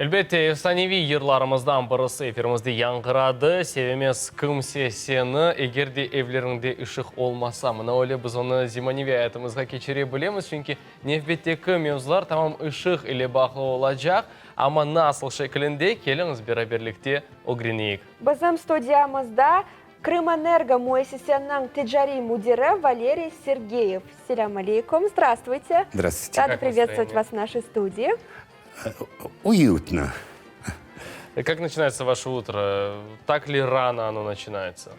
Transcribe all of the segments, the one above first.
Әлбетте, efsanevi yıllarımızdan birisi efirimizde яңғырады. Sevemez kimse seni, егерде evlerinde ışık olmasa. Мына öyle biz onu zimanivi hayatımızga keçire bilemiz. Çünkü nefbetteki mevzular tamam ışık ile bağlı olacak. Ama nasıl şeklinde geliniz beraberlikte öğreneyik. Bizim stüdyamızda Крымэнерго МУЭССНның тиджари мудиры Валерий Сергеев. Селям алейкум. Здравствуйте. Здравствуйте. Рада приветствовать вас в нашей студии. Уютно. Как начинается ваше утро? Так ли рано оно начинается?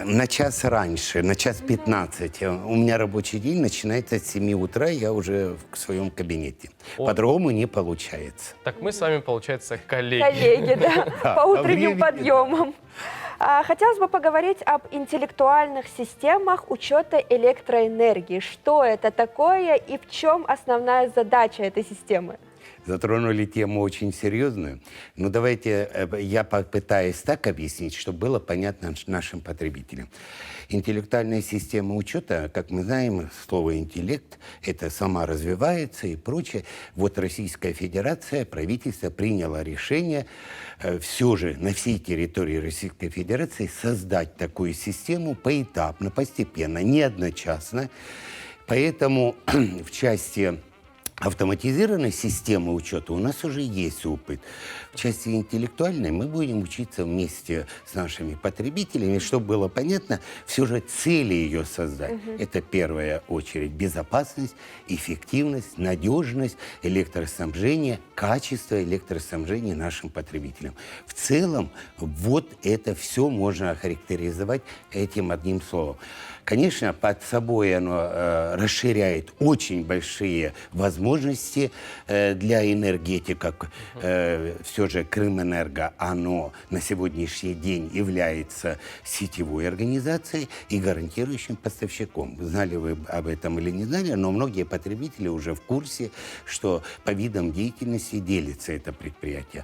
На час раньше, на час 15. У меня рабочий день начинается с 7 утра, я уже в своем кабинете. По-другому не получается. Так мы с вами, получается, коллеги. Коллеги, да, по утренним подъемам. Хотелось бы поговорить об интеллектуальных системах учета электроэнергии. Что это такое и в чем основная задача этой системы? Затронули тему очень серьезную. Но давайте я попытаюсь так объяснить, чтобы было понятно нашим потребителям. Интеллектуальная система учета, как мы знаем, слово «интеллект» — это сама развивается и прочее. Вот Российская Федерация, правительство приняло решение все же на всей территории Российской Федерации создать такую систему поэтапно, постепенно, не одночасно. Поэтому в части автоматизированной системы учета у нас уже есть опыт. В части интеллектуальной мы будем учиться вместе с нашими потребителями, чтобы было понятно, все же цели ее создать. Это в первую очередь безопасность, эффективность, надежность электроснабжения, качество электроснабжения нашим потребителям. В целом, вот это все можно охарактеризовать этим одним словом. Конечно, под собой оно расширяет очень большие возможности для энергетиков. Все же Крымэнерго, оно на сегодняшний день является сетевой организацией и гарантирующим поставщиком. Знали вы об этом или не знали, но многие потребители уже в курсе, что по видам деятельности делится это предприятие.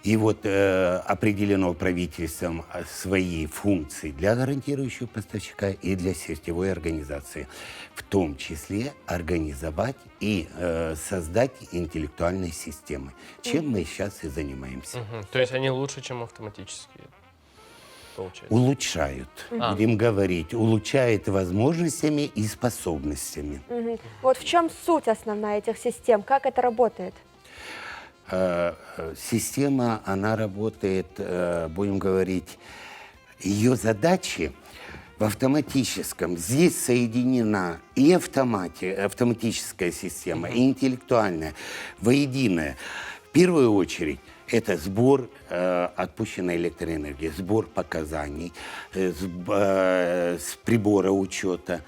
И вот определено правительством свои функции для гарантирующего поставщика и для сетевой организации. В том числе организовать и создать интеллектуальные системы, чем мы сейчас и занимаемся. То есть они лучше, чем автоматические? Получается. Улучшают, будем говорить, улучшают возможностями и способностями. Вот в чем суть основная этих систем? Как это работает? Система, она работает, будем говорить, ее задачи в автоматическом. Здесь соединена и автоматическая система, и интеллектуальная, воединое. В первую очередь, это сбор отпущенной электроэнергии, сбор показаний с прибора учета,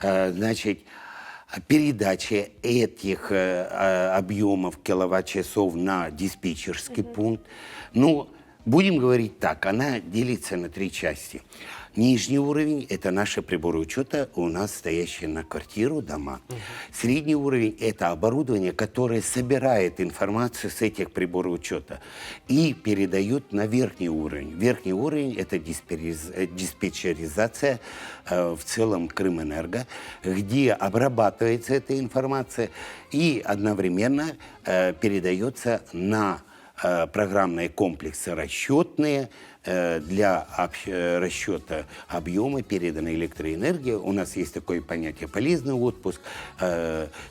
значит, передача этих объемов киловатт-часов на диспетчерский пункт. Ну, будем говорить так, она делится на три части. Нижний уровень – это наши приборы учета, у нас стоящие на квартиру, дома. Средний уровень – это оборудование, которое собирает информацию с этих приборов учета и передает на верхний уровень. Верхний уровень – это диспетчеризация в целом Крымэнерго, где обрабатывается эта информация и одновременно передается на программные комплексы расчетные для расчета объема переданной электроэнергии. У нас есть такое понятие полезный отпуск,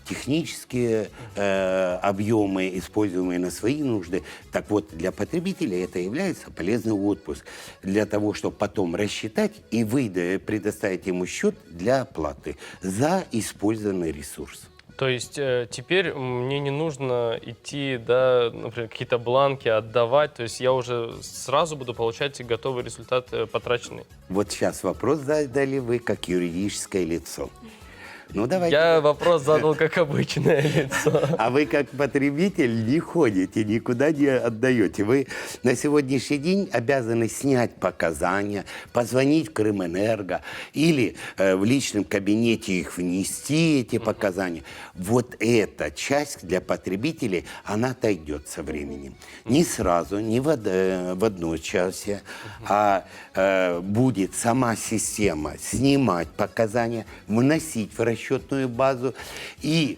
технические объемы, используемые на свои нужды. Так вот, для потребителя это является полезный отпуск для того, чтобы потом рассчитать и предоставить ему счет для оплаты за использованный ресурс. То есть теперь мне не нужно идти, да, например, какие-то бланки отдавать, то есть я уже сразу буду получать готовый результат потраченный. Вот сейчас вопрос задали вы как юридическое лицо. Ну, давайте. Я вопрос задал как обычное лицо. А вы как потребитель не ходите, никуда не отдаете. Вы на сегодняшний день обязаны снять показания, позвонить в Крымэнерго или в личном кабинете их внести, эти показания. Вот эта часть для потребителей, она отойдет со временем. Не сразу, не в одночасье, а будет сама система снимать показания, вносить в расчет расчетную базу. И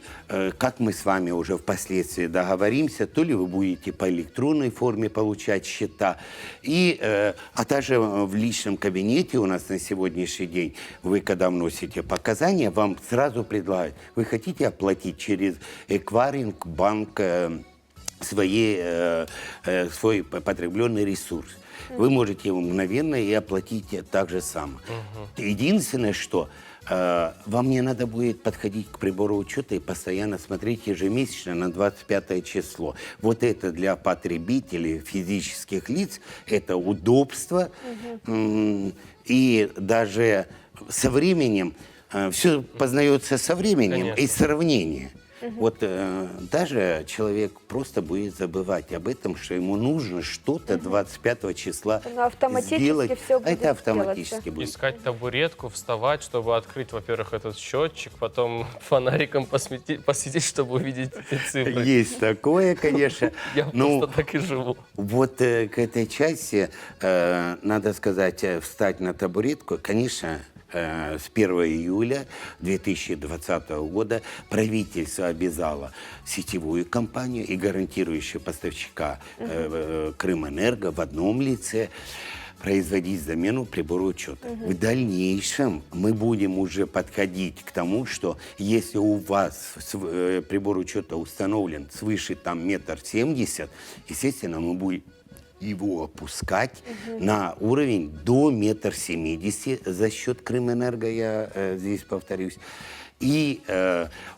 как мы с вами уже впоследствии договоримся, то ли вы будете по электронной форме получать счета, а также в личном кабинете у нас на сегодняшний день, вы когда вносите показания, вам сразу предлагают, вы хотите оплатить через эквайринг, банк, свой потребленный ресурс. Вы можете его мгновенно и оплатить так же самое. Единственное, что вам не надо будет подходить к прибору учета и постоянно смотреть ежемесячно на 25 число. Вот это для потребителей, физических лиц, это удобство. И даже со временем, все познается со временем. Конечно. И сравнение. Вот даже человек просто будет забывать об этом, что ему нужно что-то 25 числа Но автоматически сделать. всё будет Это автоматически делаться. будет. Искать табуретку, вставать, чтобы открыть, во-первых, этот счетчик, потом фонариком посветить, чтобы увидеть эти цифры. Есть такое, конечно. Я Ну, просто так и живу. вот к этой части, надо сказать, встать на табуретку, конечно, с 1 июля 2020 года правительство обязало сетевую компанию и гарантирующего поставщика Крымэнерго в одном лице производить замену прибора учета. В дальнейшем мы будем уже подходить к тому, что если у вас прибор учета установлен свыше там 1,70 м, естественно, мы будем его опускать на уровень до 1,70 м за счет Крымэнерго, я здесь повторюсь, и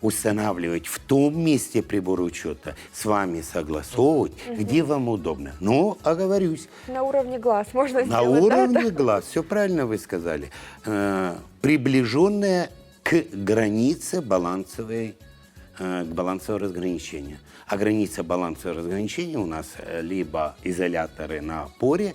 устанавливать в том месте прибор учета, с вами согласовывать, где вам удобно. Но, оговорюсь, На уровне глаз можно на сделать, уровне глаз, все правильно вы сказали, приближенная к границе балансовой, к балансового разграничения. А граница балансового разграничения у нас либо изоляторы на поре,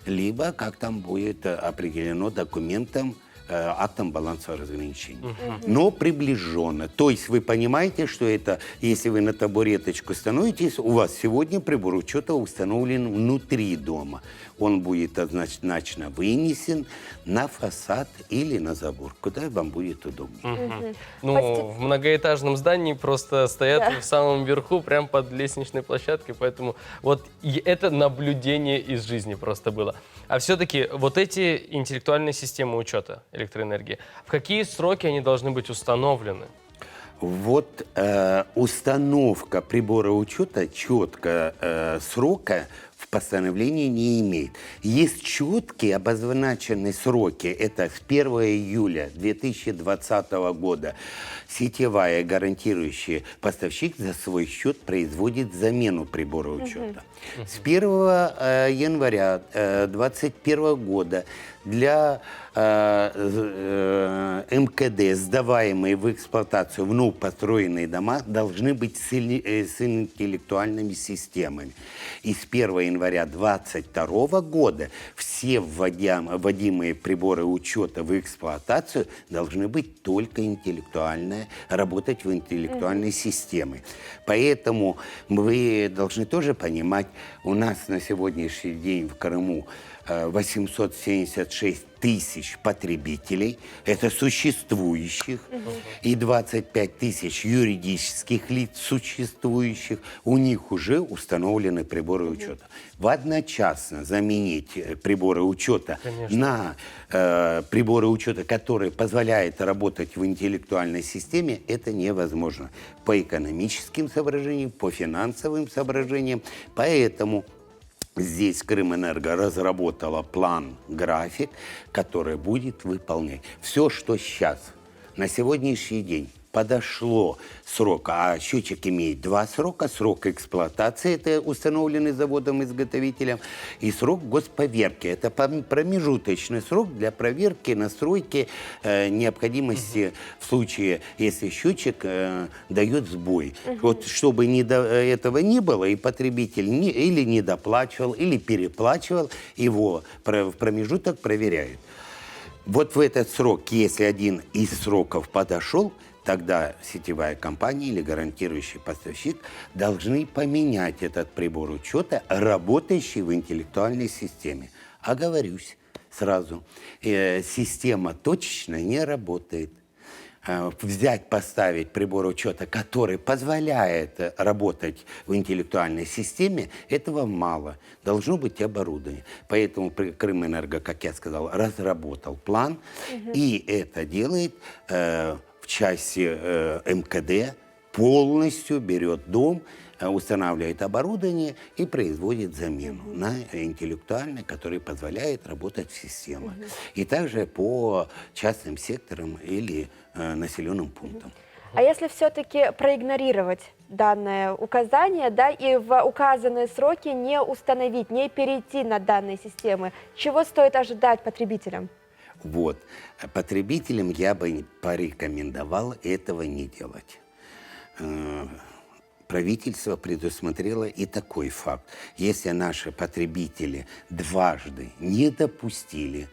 либо, как там будет определено документом, актом балансового разграничения. Но приближенно. То есть вы понимаете, что это, если вы на табуреточку становитесь, у вас сегодня прибор учета установлен внутри дома. Он будет однозначно вынесен на фасад или на забор, куда вам будет удобно. Ну, в многоэтажном здании просто стоят в самом верху, прям под лестничной площадкой, поэтому вот и это наблюдение из жизни просто было. А все-таки вот эти интеллектуальные системы учета электроэнергии, в какие сроки они должны быть установлены? Вот установка прибора учета четко срока в постановлении не имеет. Есть четкие обозначенные сроки. Это с 1 июля 2020 года сетевая гарантирующая поставщик за свой счет производит замену прибора учета. С 1 января 2021 года для МКД, сдаваемые в эксплуатацию вновь построенные дома, должны быть с интеллектуальными системами. И с 1 января 2022 года все вводимые приборы учета в эксплуатацию должны быть только интеллектуальные, работать в интеллектуальной системе. Поэтому вы должны тоже понимать, у нас на сегодняшний день в Крыму 876 тысяч потребителей, это существующих, и 25 тысяч юридических лиц существующих, у них уже установлены приборы учета. В одночасно заменить приборы учета на приборы учета, которые позволяют работать в интеллектуальной системе, это невозможно по экономическим соображениям, по финансовым соображениям, поэтому здесь Крымэнерго разработала план, график, который будет выполнять. Все, что сейчас, на сегодняшний день, подошло срока, а счетчик имеет два срока. Срок эксплуатации, это установленный заводом-изготовителем, и срок госповерки. Это промежуточный срок для проверки, настройки необходимости в случае, если счетчик дает сбой. Вот чтобы этого не было, и потребитель или недоплачивал, или переплачивал, его в промежуток проверяют. Вот в этот срок, если один из сроков подошел, тогда сетевая компания или гарантирующий поставщик должны поменять этот прибор учета, работающий в интеллектуальной системе. Оговорюсь сразу, система точечно не работает. взять, поставить прибор учета, который позволяет работать в интеллектуальной системе, этого мало. Должно быть оборудование. Поэтому Крымэнерго, как я сказал, разработал план, и это делает в части МКД, полностью берет дом, устанавливает оборудование и производит замену на интеллектуальное, которое позволяет работать в системах. И также по частным секторам или населенным пунктам. А если все-таки проигнорировать данное указание, да, и в указанные сроки не установить, не перейти на данные системы, чего стоит ожидать потребителям? Вот. Потребителям я бы порекомендовал этого не делать. Правительство предусмотрело и такой факт. Если наши потребители дважды не допустили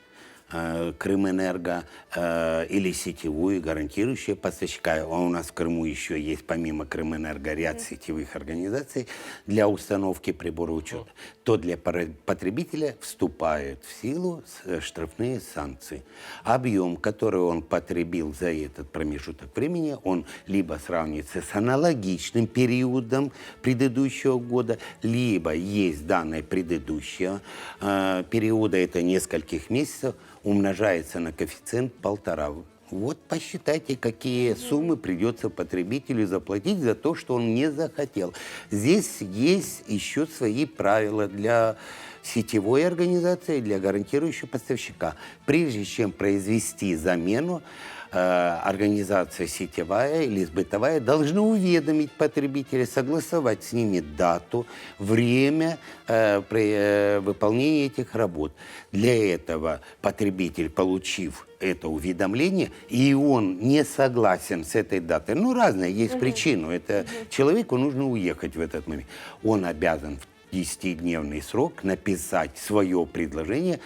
Крымэнерго или сетевую гарантирующую поставщика, а у нас в Крыму еще есть помимо Крымэнерго ряд сетевых организаций для установки прибора учета, то для потребителя вступают в силу штрафные санкции. Объем, который он потребил за этот промежуток времени, он либо сравнится с аналогичным периодом предыдущего года, либо есть данные предыдущего периода, это нескольких месяцев, умножается на коэффициент 1,5. Вот посчитайте, какие суммы придется потребителю заплатить за то, что он не захотел. Здесь есть еще свои правила для сетевой организации, для гарантирующего поставщика. Прежде чем произвести замену, организация сетевая или сбытовая должна уведомить потребителя, согласовать с ними дату, время выполнения этих работ. Для этого потребитель, получив это уведомление, и он не согласен с этой датой, ну, разные есть причины, это человеку нужно уехать в этот момент, он обязан в 10-дневный срок написать свое предложение,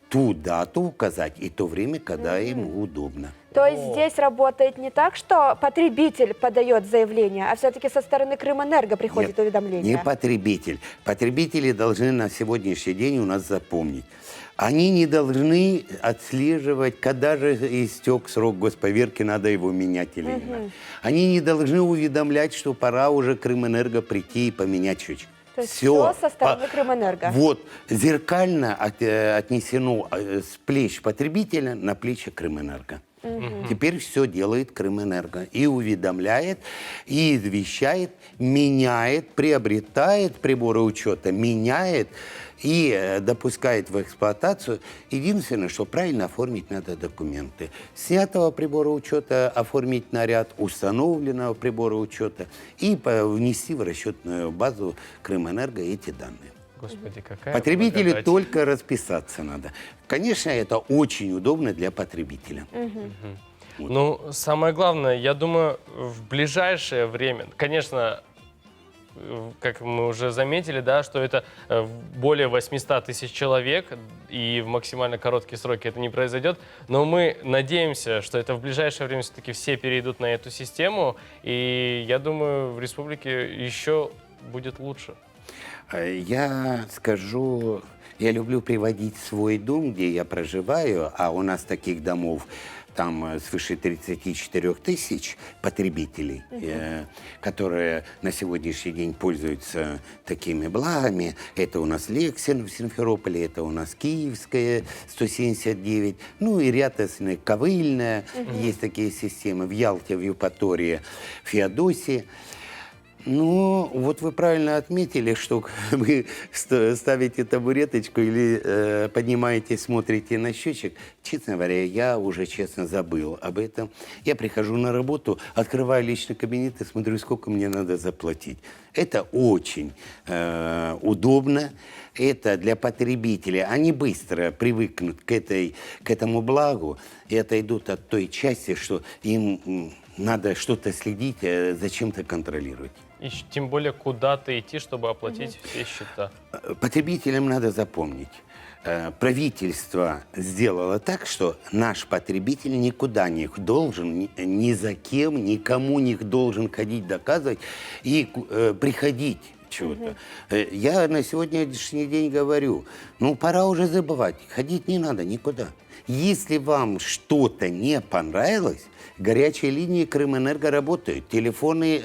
ту дату указать и то время, когда ему удобно. То есть здесь работает не так, что потребитель подает заявление, а все-таки со стороны Крымэнерго приходит Нет, уведомление? не потребитель. Потребители должны на сегодняшний день у нас запомнить. Они не должны отслеживать, когда же истек срок госповерки, надо его менять или не надо. Они не должны уведомлять, что пора уже Крымэнерго прийти и поменять счетчик. То есть все со стороны Крымэнерго. Вот, зеркально отнесено с плеч потребителя на плечи Крымэнерго. Теперь все делает Крымэнерго. И уведомляет, и извещает, меняет, приобретает приборы учета, меняет и допускает в эксплуатацию. Единственное, что правильно оформить надо документы. Снятого прибора учета оформить на ряд установленного прибора учета и внести в расчетную базу Крымэнерго эти данные. Господи, какая Потребителю благодать. только расписаться надо. Конечно, это очень удобно для потребителя. Ну, самое главное, я думаю, в ближайшее время, конечно, как мы уже заметили, да, что это более 800 тысяч человек, и в максимально короткие сроки это не произойдет, но мы надеемся, что это в ближайшее время все-таки все перейдут на эту систему, и я думаю, в республике еще будет лучше. Я скажу, я люблю приводить свой дом, где я проживаю, а у нас таких домов там свыше 34 тысяч потребителей, которые на сегодняшний день пользуются такими благами. Это у нас Лексин в Симферополе, это у нас Киевская 179, ну и ряд остальных, Ковыльная, есть такие системы, в Ялте, в Евпатории, в Феодосии. Ну, вот вы правильно отметили, что вы ставите табуреточку или поднимаетесь, смотрите на счетчик. Честно говоря, я уже честно забыл об этом. Я прихожу на работу, открываю личный кабинет и смотрю, сколько мне надо заплатить. Это очень удобно. Это для потребителей. Они быстро привыкнут к этому благу и отойдут от той части, что им надо что-то следить, зачем-то контролировать. И тем более куда-то идти, чтобы оплатить все счета. Потребителям надо запомнить. Правительство сделало так, что наш потребитель никуда не должен, ни за кем, никому не должен ходить доказывать и приходить чего-то. Я на сегодняшний день говорю, ну, пора уже забывать, ходить не надо никуда. Если вам что-то не понравилось, горячие линии Крымэнерго работают, телефоны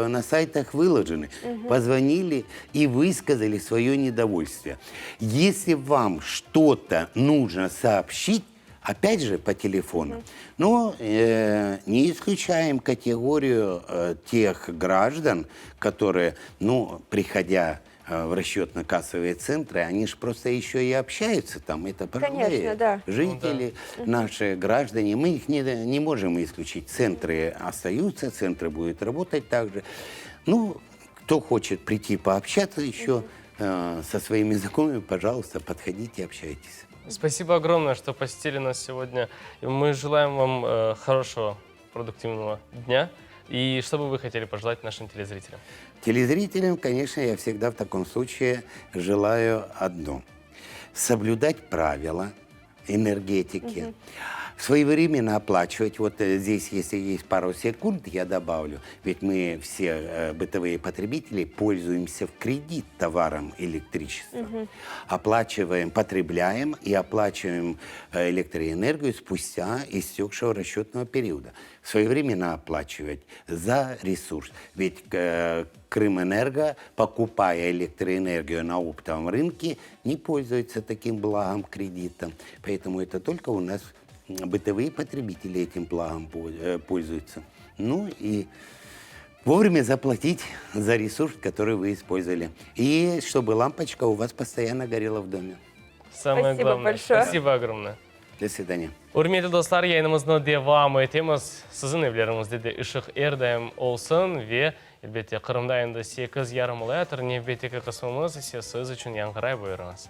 на сайтах выложены. Позвонили и высказали свое недовольствие. Если вам что-то нужно сообщить, опять же по телефону, но не исключаем категорию тех граждан, которые, ну, приходя в расчетно-кассовые центры, они же просто еще и общаются там. Это пожилые Конечно, да. жители, наши граждане. Мы их не можем исключить. Центры остаются, центры будут работать также. Ну, кто хочет прийти пообщаться еще со своими знакомыми, пожалуйста, подходите, общайтесь. Спасибо огромное, что посетили нас сегодня. И мы желаем вам хорошего, продуктивного дня. И что бы вы хотели пожелать нашим телезрителям? Телезрителям, конечно, я всегда в таком случае желаю одно. Соблюдать правила энергетики, своевременно оплачивать. Вот здесь, если есть пару секунд, я добавлю. Ведь мы все бытовые потребители пользуемся в кредит товаром электричества. Оплачиваем, потребляем и оплачиваем электроэнергию спустя истекшего расчетного периода. Своевременно оплачивать за ресурс. Ведь Крымэнерго, покупая электроэнергию на оптовом рынке, не пользуется таким благом кредитом. Поэтому это только у нас бытовые потребители этим благом пользуются. Ну и вовремя заплатить за ресурс, который вы использовали. И чтобы лампочка у вас постоянно горела в доме. Самое Спасибо главное. большое. Спасибо огромное. До свидания. Урметті достар, yayınımızны devam etemiz. Sizin evlerinizde de ışık erdem olsun ve elbette Kırım'da endi 8 yarım latır nefbeteki kısmımız ise siz için yankıray buyurunuz.